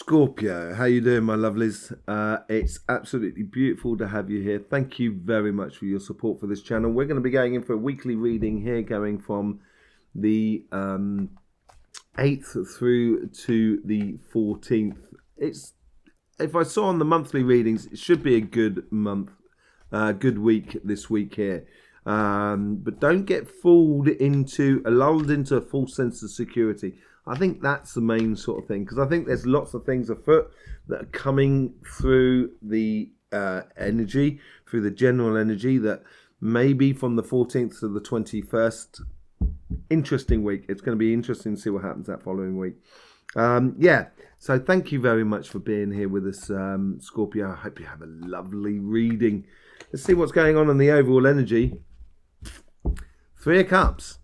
Scorpio, how you doing, my lovelies? It's absolutely beautiful to have you here. Thank you very much for your support for this channel. We're going to be going in for a weekly reading here, going from the 8th through to the 14th. If I saw on the monthly readings, it should be a good month, good week this week here. But don't get lulled into a false sense of security. I think that's the main sort of thing, because I think there's lots of things afoot that are coming through the energy, through the general energy, that maybe from the 14th to the 21st, interesting week. It's going to be interesting to see what happens that following week. So thank you very much for being here with us, Scorpio. I hope you have a lovely reading. Let's see what's going on in the overall energy. 3 of Cups.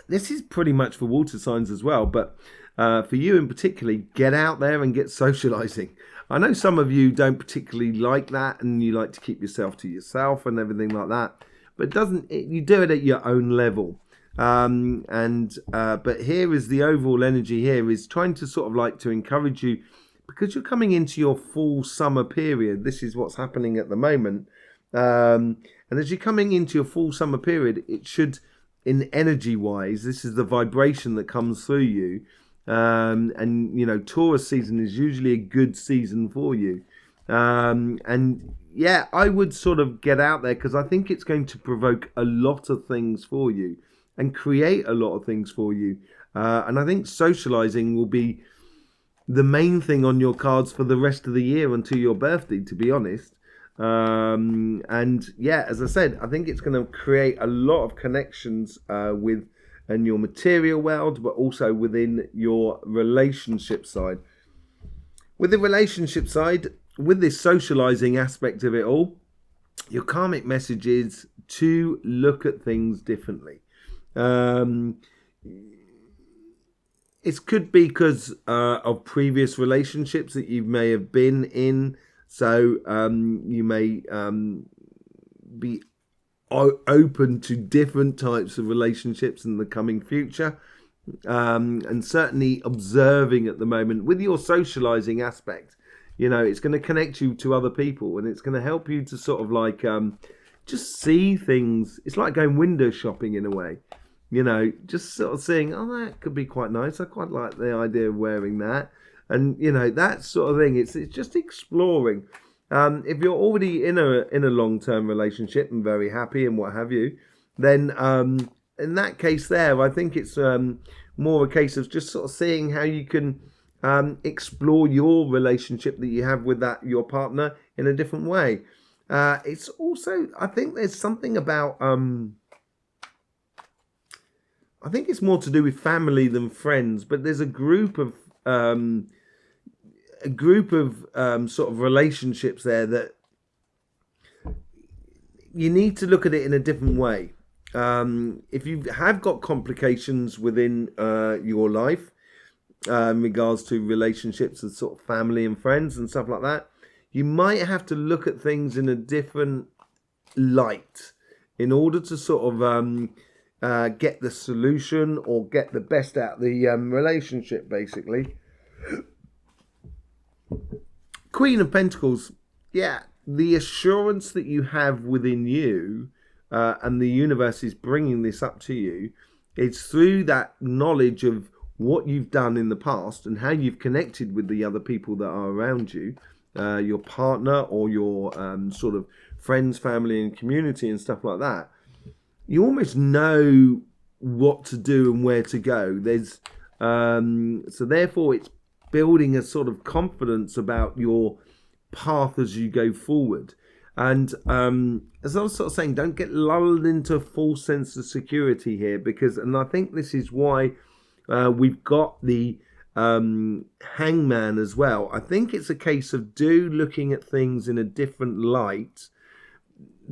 This is pretty much for water signs as well, but for you in particular, get out there and get socializing. I know some of you don't particularly like that, and you like to keep yourself to yourself and everything like that, but you do it at your own level. But here is the overall energy. Here is trying to sort of like to encourage you, because you're coming into your full summer period. This is what's happening at the moment, and as you're coming into your full summer period, it should, in energy wise, this is the vibration that comes through you, and you know, Taurus season is usually a good season for you, and yeah, I would sort of get out there, because I think it's going to provoke a lot of things for you and create a lot of things for you, and I think socializing will be the main thing on your cards for the rest of the year until your birthday, to be honest. And yeah, as I said, I think it's going to create a lot of connections in your material world, but also within your relationship side. With the relationship side, with this socializing aspect of it all, your karmic message is to look at things differently. It could be because of previous relationships that you may have been in. So you may be open to different types of relationships in the coming future, and certainly observing at the moment with your socializing aspect. You know, it's going to connect you to other people, and it's going to help you to sort of like just see things. It's like going window shopping in a way. You know, just sort of seeing, oh, that could be quite nice. I quite like the idea of wearing that. And, you know, that sort of thing. It's just exploring. If you're already in a long-term relationship and very happy and what have you, then in that case there, I think it's more a case of just sort of seeing how you can explore your relationship that you have with your partner in a different way. It's also, I think there's something about... I think it's more to do with family than friends, but there's a group of sort of relationships there that you need to look at it in a different way. If you have got complications within your life in regards to relationships with sort of family and friends and stuff like that, you might have to look at things in a different light in order to sort of get the solution or get the best out of the relationship, basically. Queen of Pentacles, yeah, the assurance that you have within you, and the universe is bringing this up to you, it's through that knowledge of what you've done in the past and how you've connected with the other people that are around you, your partner or your sort of friends, family and community and stuff like that. You almost know what to do and where to go. There's so therefore it's building a sort of confidence about your path as you go forward. And as I was sort of saying, don't get lulled into a false sense of security here, and I think this is why we've got the Hangman as well. I think it's a case of looking at things in a different light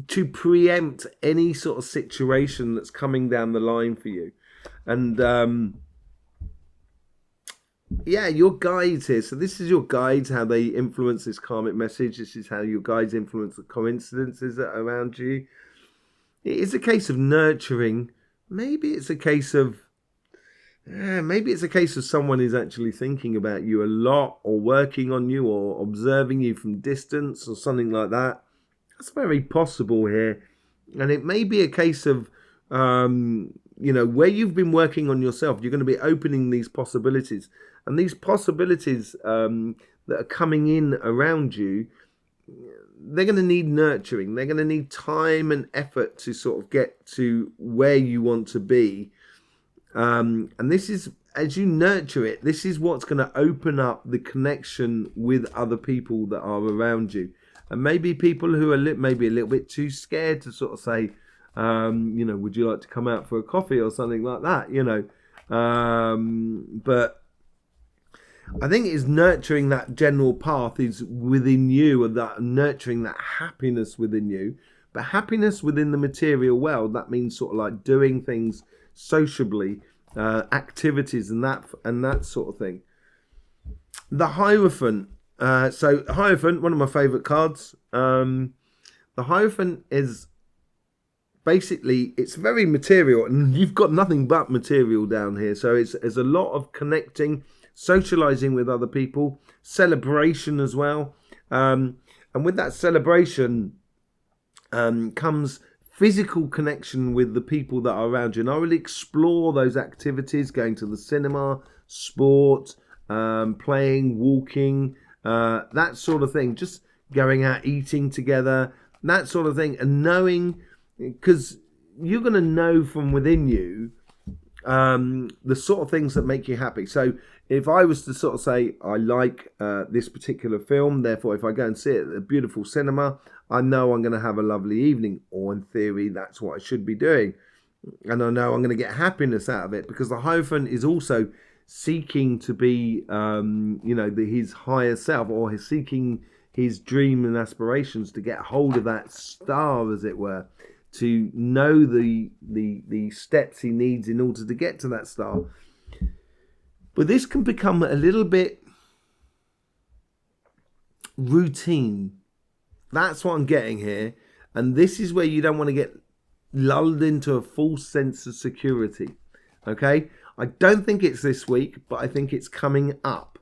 to preempt any sort of situation that's coming down the line for you. And yeah, your guides here. So this is your guides, how they influence this karmic message. This is how your guides influence the coincidences that are around you. It is a case of nurturing. Maybe it's a case of maybe it's a case of someone is actually thinking about you a lot, or working on you, or observing you from distance, or something like that. That's very possible here. And it may be a case of, where you've been working on yourself, you're going to be opening these possibilities. And these possibilities that are coming in around you, they're going to need nurturing. They're going to need time and effort to sort of get to where you want to be. And this is, as you nurture it, this is what's going to open up the connection with other people that are around you. And maybe people who are maybe a little bit too scared to sort of say, would you like to come out for a coffee or something like that, but I think it's nurturing that general path is within you, and that nurturing that happiness within you. But happiness within the material world, that means sort of like doing things sociably, activities and that sort of thing. The Hierophant. So Hierophant, one of my favourite cards. The Hierophant is basically, it's very material, and you've got nothing but material down here. So there's a lot of connecting, socializing with other people, celebration as well. And with that celebration comes physical connection with the people that are around you. And I will explore those activities, going to the cinema, sport, playing, walking, that sort of thing. Just going out, eating together, that sort of thing. And knowing, because you're going to know from within you the sort of things that make you happy. So if I was to sort of say, I like this particular film, therefore if I go and see it at a beautiful cinema, I know I'm going to have a lovely evening, or in theory that's what I should be doing, and I know I'm going to get happiness out of it, because the Hierophant is also seeking to be his higher self, or he's seeking his dream and aspirations to get hold of that star, as it were, to know the steps he needs in order to get to that star. But this can become a little bit routine. That's what I'm getting here. And this is where you don't want to get lulled into a false sense of security. Okay? I don't think it's this week, but I think it's coming up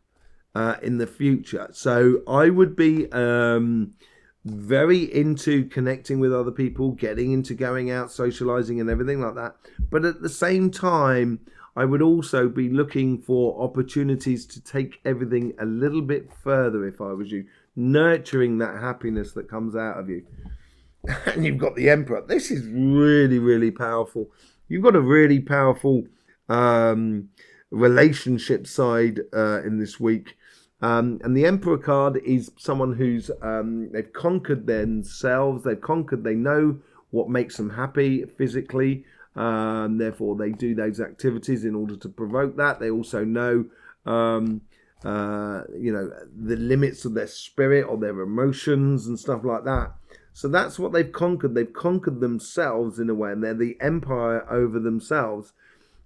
in the future. So I would be very into connecting with other people, getting into going out, socializing and everything like that. But at the same time, I would also be looking for opportunities to take everything a little bit further if I was you, nurturing that happiness that comes out of you. And you've got the Emperor. This is really, really powerful. You've got a really powerful relationship side in this week. And the Emperor card is someone who's they've conquered themselves. They know what makes them happy physically. Therefore, they do those activities in order to provoke that. They also know, the limits of their spirit or their emotions and stuff like that. So that's what they've conquered. They've conquered themselves in a way, and they're the empire over themselves.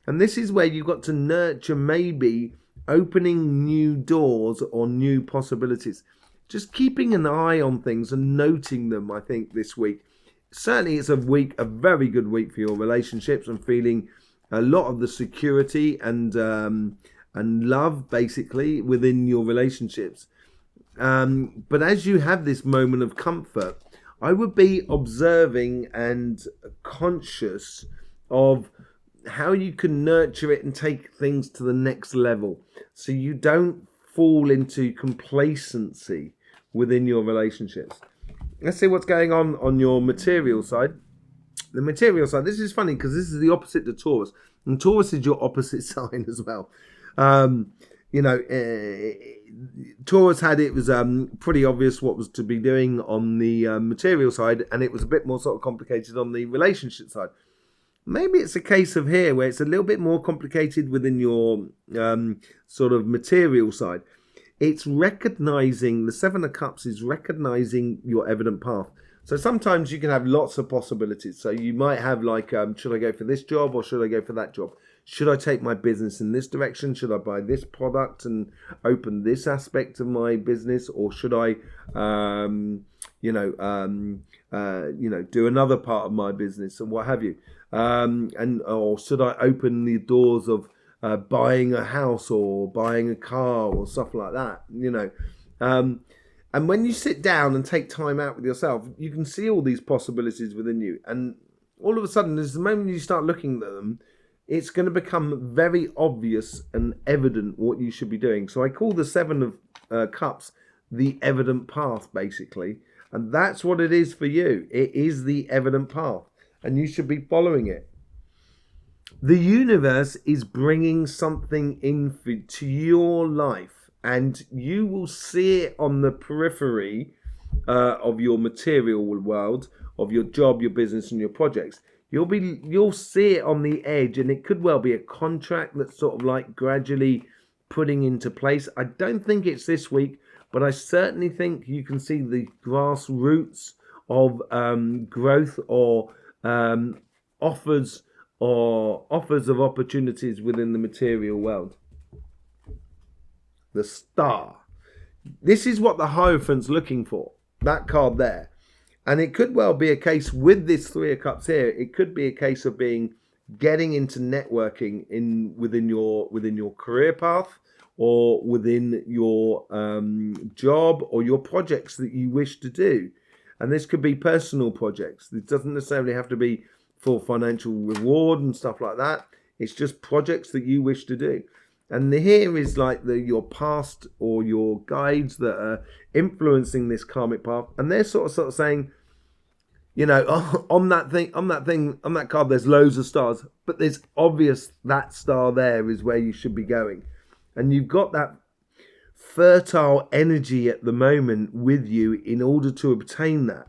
And this is where you've got to nurture maybe opening new doors or new possibilities. Just keeping an eye on things and noting them, I think, this week. Certainly it's a very good week for your relationships, and feeling a lot of the security and love, basically, within your relationships. But as you have this moment of comfort, I would be observing and conscious of how you can nurture it and take things to the next level, so you don't fall into complacency within your relationships. Let's see what's going on your material side. The material side, this is funny because this is the opposite to Taurus, and Taurus is your opposite sign as well. Taurus it was pretty obvious what was to be doing on the material side, and it was a bit more sort of complicated on the relationship side. Maybe it's a case of here where it's a little bit more complicated within your sort of material side. It's recognizing, the Seven of Cups is recognizing your evident path. So sometimes you can have lots of possibilities. So you might have like, should I go for this job or should I go for that job? Should I take my business in this direction? Should I buy this product and open this aspect of my business? Or should I, do another part of my business and what have you? Or should I open the doors of buying a house or buying a car or stuff like that, and when you sit down and take time out with yourself, you can see all these possibilities within you. And all of a sudden, as the moment you start looking at them, it's going to become very obvious and evident what you should be doing. So I call the Seven of Cups the evident path, basically. And that's what it is for you. It is the evident path. And you should be following it. The universe is bringing something into your life. And you will see it on the periphery of your material world, of your job, your business, and your projects. You'll see it on the edge, and it could well be a contract that's sort of like gradually putting into place. I don't think it's this week, but I certainly think you can see the grassroots of growth or offers of opportunities within the material world. The Star. This is what the Hierophant's looking for, that card there. And it could well be a case with this Three of Cups here. It could be a case of getting into networking within your career path, or within your job or your projects that you wish to do. And this could be personal projects. It doesn't necessarily have to be for financial reward and stuff like that. It's just projects that you wish to do. And here is like your past or your guides that are influencing this karmic path, and they're sort of saying, on that card, there's loads of stars, but there's obvious that star there is where you should be going, and you've got that fertile energy at the moment with you in order to obtain that.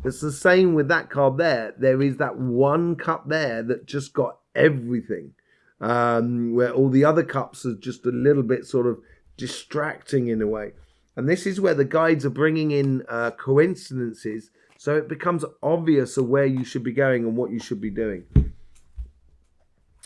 It's the same with that card there. There is that one cup there that just got everything. Where all the other cups are just a little bit sort of distracting in a way. And this is where the guides are bringing in coincidences, so it becomes obvious of where you should be going and what you should be doing.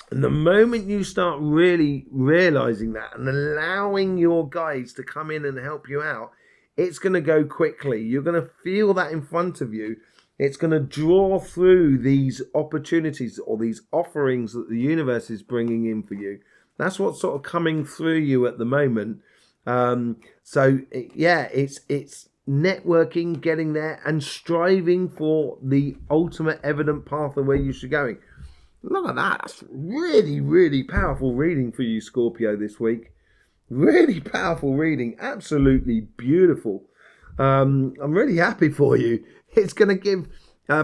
And the moment you start really realizing that and allowing your guides to come in and help you out, it's going to go quickly. You're going to feel that in front of you. It's going to draw through these opportunities or these offerings that the universe is bringing in for you. That's what's sort of coming through you at the moment. It's networking, getting there, and striving for the ultimate evident path of where you should be going. Look at that. That's really, really powerful reading for you, Scorpio, this week. Really powerful reading. Absolutely beautiful. I'm really happy for you. It's going to give,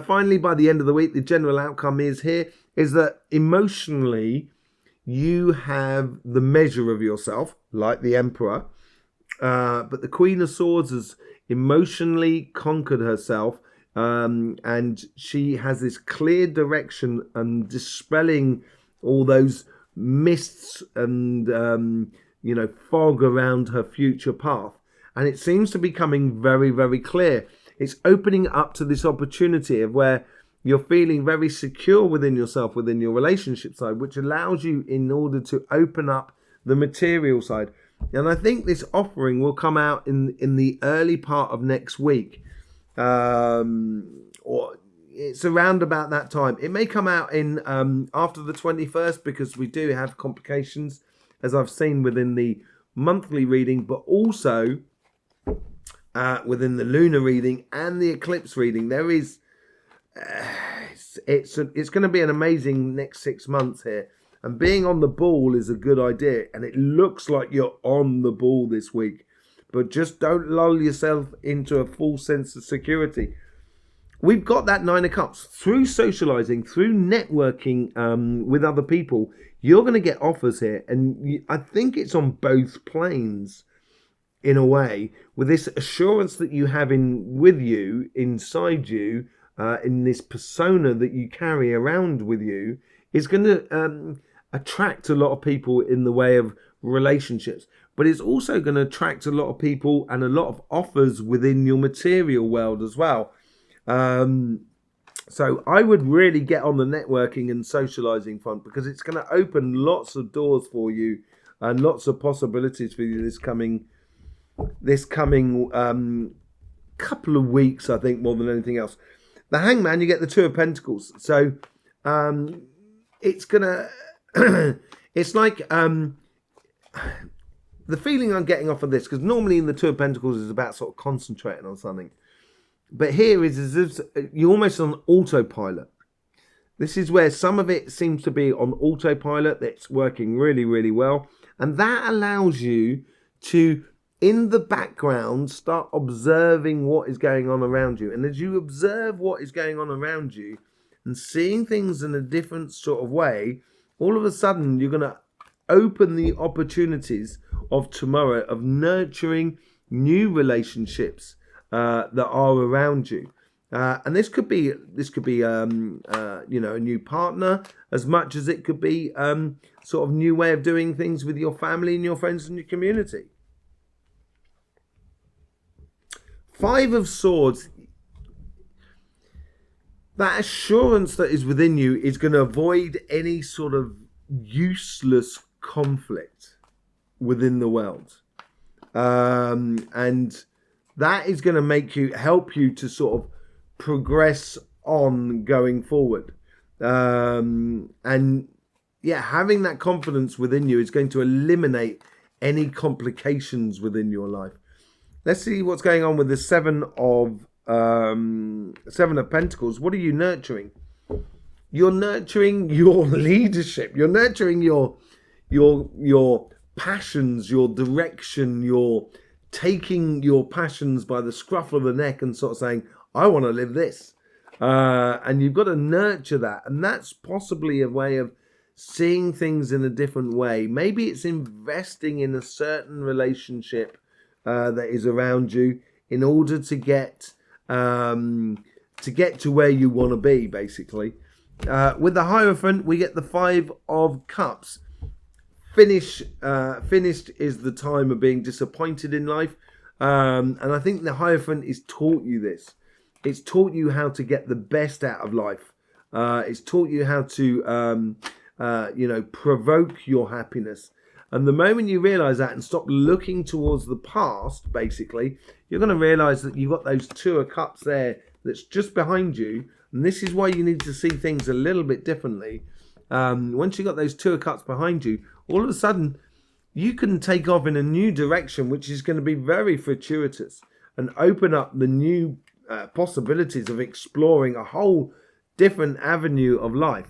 finally by the end of the week, the general outcome is that emotionally you have the measure of yourself, like the Emperor, but the Queen of Swords has emotionally conquered herself, and she has this clear direction and dispelling all those mists and fog around her future path. And it seems to be coming very, very clear. It's opening up to this opportunity of where you're feeling very secure within yourself, within your relationship side, which allows you in order to open up the material side. And I think this offering will come out in the early part of next week. Or it's around about that time. It may come out in after the 21st, because we do have complications, as I've seen within the monthly reading, but also within the lunar reading and the eclipse reading. There is it's going to be an amazing next 6 months here, and being on the ball is a good idea, and it looks like you're on the ball this week, but just don't lull yourself into a false sense of security. We've got that Nine of Cups. Through socializing, through networking with other people, you're going to get offers here, and I think it's on both planes. In a way, with this assurance that you have inside you, in this persona that you carry around with you, is going to attract a lot of people in the way of relationships. But it's also going to attract a lot of people and a lot of offers within your material world as well. So I would really get on the networking and socializing front, because it's going to open lots of doors for you and lots of possibilities for you this coming couple of weeks, I think, more than anything else. The Hangman, you get the Two of Pentacles. So it's gonna It's like the feeling I'm getting off of this, because normally in the Two of Pentacles is about sort of concentrating on something, but here is as if you're almost on autopilot. This is where some of it seems to be on autopilot that's working really, really well. And that allows you to, in the background, start observing what is going on around you. And as you observe what is going on around you and seeing things in a different sort of way, all of a sudden you're going to open the opportunities of tomorrow of nurturing new relationships that are around you. And this could be a new partner, as much as it could be sort of new way of doing things with your family and your friends and your community. Five of Swords. That assurance that is within you is going to avoid any sort of useless conflict within the world, and that is going to help you to sort of progress on going forward. And yeah, having that confidence within you is going to eliminate any complications within your life. Let's see what's going on with the Seven of Pentacles. What are you nurturing? You're nurturing your leadership. You're nurturing your passions, your direction. You're taking your passions by the scruff of the neck and sort of saying, I want to live this. And you've got to nurture that. And that's possibly a way of seeing things in a different way. Maybe it's investing in a certain relationship that is around you in order to get to where you want to be, basically. With the Hierophant, we get the Five of Cups. Finished is the time of being disappointed in life. And I think the Hierophant has taught you this. It's taught you how to get the best out of life. It's taught you how to, provoke your happiness. And the moment you realize that and stop looking towards the past, basically, you're going to realize that you've got those Two of Cups there that's just behind you. And this is why you need to see things a little bit differently. Once you've got those Two of Cups behind you, all of a sudden, you can take off in a new direction, which is going to be very fortuitous and open up the new possibilities of exploring a whole different avenue of life.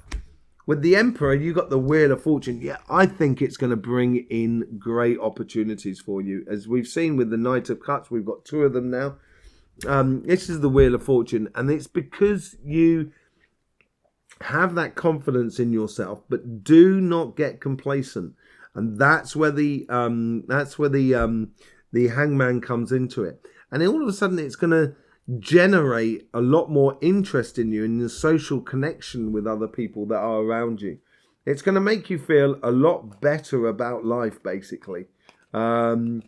With the Emperor, you got the Wheel of Fortune. Yeah, I think it's going to bring in great opportunities for you. As we've seen with the Knight of Cups, we've got two of them now. This is the Wheel of Fortune, and it's because you have that confidence in yourself, but do not get complacent. And that's where the Hangman comes into it. And then all of a sudden, it's going to generate a lot more interest in you and the social connection with other people that are around you. It's going to make you feel a lot better about life, basically. I've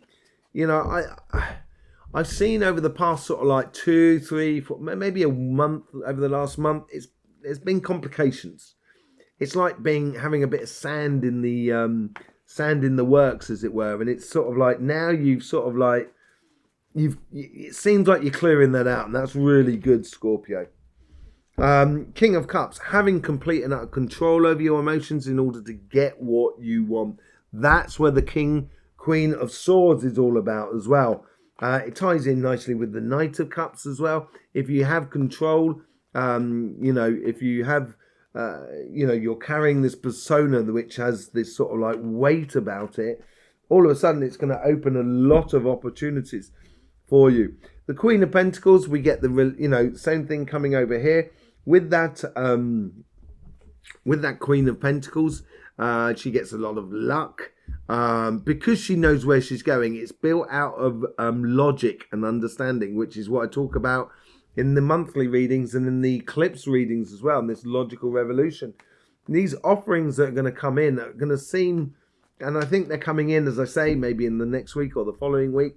seen over the past sort of like 2, 3, 4, maybe a month, over the last month, there's been complications. It's like having a bit of sand in the works, as it were, and it's sort of like now you've sort of like it seems like you're clearing that out, and that's really good, Scorpio. King of Cups, having complete and utter control over your emotions in order to get what you want. That's where the Queen of Swords is all about as well. It ties in nicely with the Knight of Cups as well. If you have control, if you have, you're carrying this persona which has this sort of like weight about it, all of a sudden it's going to open a lot of opportunities for you. The Queen of Pentacles, we get the same thing coming over here with that Queen of Pentacles. She gets a lot of luck because she knows where she's going. It's built out of logic and understanding, which is what I talk about in the monthly readings and in the eclipse readings as well, in this logical revolution. These offerings that are going to come in are going to seem, and I think they're coming in, as I say, maybe in the next week or the following week,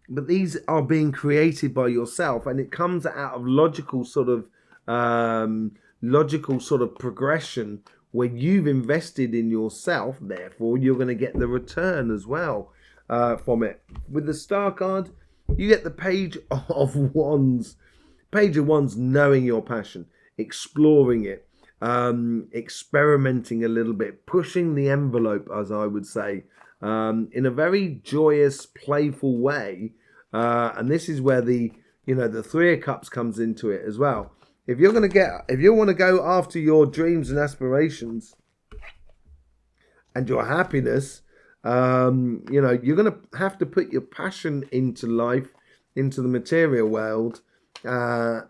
but these are being created by yourself, and it comes out of logical sort of progression where you've invested in yourself. Therefore, you're going to get the return as well from it. With the Star card, you get the Page of Wands. Page of Wands, knowing your passion, exploring it, experimenting a little bit, pushing the envelope, as I would say, in a very joyous, playful way. And this is where the Three of Cups comes into it as well. If you want to go after your dreams and aspirations and your happiness, you're going to have to put your passion into life, into the material world,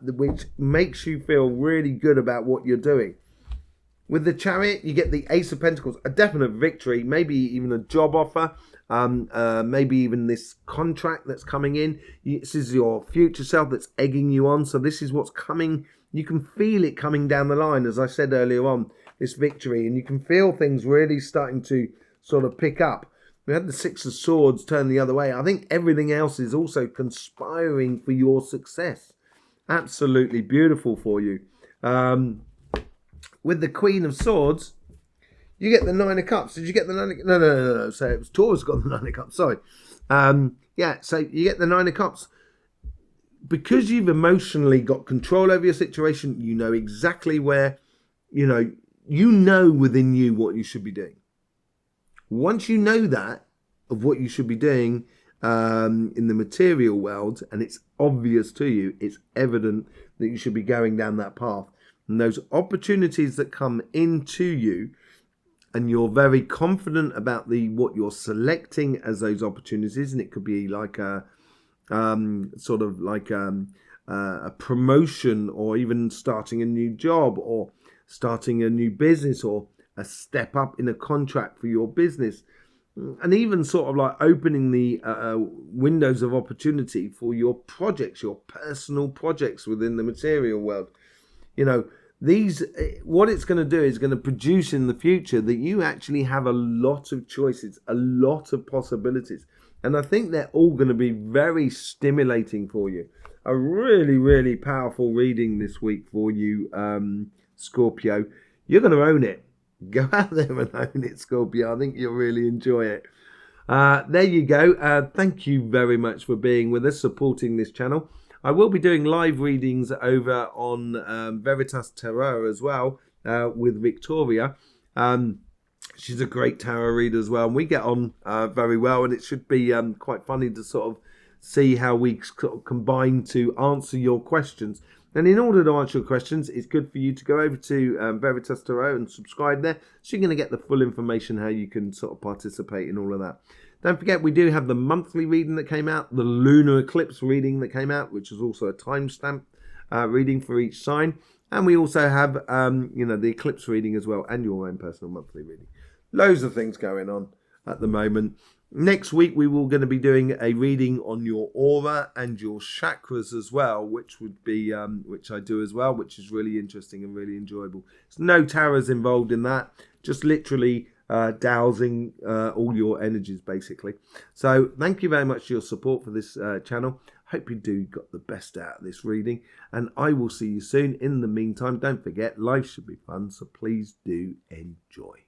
which makes you feel really good about what you're doing. With the Chariot, you get the Ace of Pentacles, a definite victory, maybe even a job offer, maybe even this contract that's coming in. This is your future self that's egging you on. So this is what's coming. You can feel it coming down the line, as I said earlier on, this victory. And you can feel things really starting to sort of pick up. We had the Six of Swords turn the other way. I think everything else is also conspiring for your success. Absolutely beautiful for you. With the Queen of Swords, you get the Nine of Cups. Did you get the Nine of Cups? No. So it was Taurus got the Nine of Cups. Sorry. So you get the Nine of Cups. Because you've emotionally got control over your situation, you know exactly where, you know within you what you should be doing. Once you know that, of what you should be doing in the material world, and it's obvious to you, it's evident that you should be going down that path. And those opportunities that come into you, and you're very confident about what you're selecting as those opportunities, and it could be like a promotion, or even starting a new job, or starting a new business, or a step up in a contract for your business, and even sort of like opening the windows of opportunity for your projects, your personal projects within the material world. What it's going to do is going to produce in the future that you actually have a lot of choices, a lot of possibilities. And I think they're all going to be very stimulating for you. A really, really powerful reading this week for you, Scorpio. You're going to own it. Go out there and own it, Scorpio. I think you'll really enjoy it. There you go. Thank you very much for being with us, supporting this channel. I will be doing live readings over on Veritas Tarot as well with Victoria. She's a great tarot reader as well, and we get on very well, and it should be quite funny to sort of see how we sort of combine to answer your questions. And in order to answer your questions, it's good for you to go over to Veritas Tarot and subscribe there, so you're going to get the full information how you can sort of participate in all of that. Don't forget, we do have the monthly reading that came out, the lunar eclipse reading that came out, which is also a timestamp reading for each sign. And we also have, the eclipse reading as well, and your own personal monthly reading. Loads of things going on at the moment. Next week, we will going to be doing a reading on your aura and your chakras as well, which would be, which I do as well, which is really interesting and really enjoyable. There's no tarots involved in that, just literally dowsing all your energies, basically. So thank you very much for your support for this channel. Hope you got the best out of this reading, and I will see you soon. In the meantime, don't forget, life should be fun, so please do enjoy.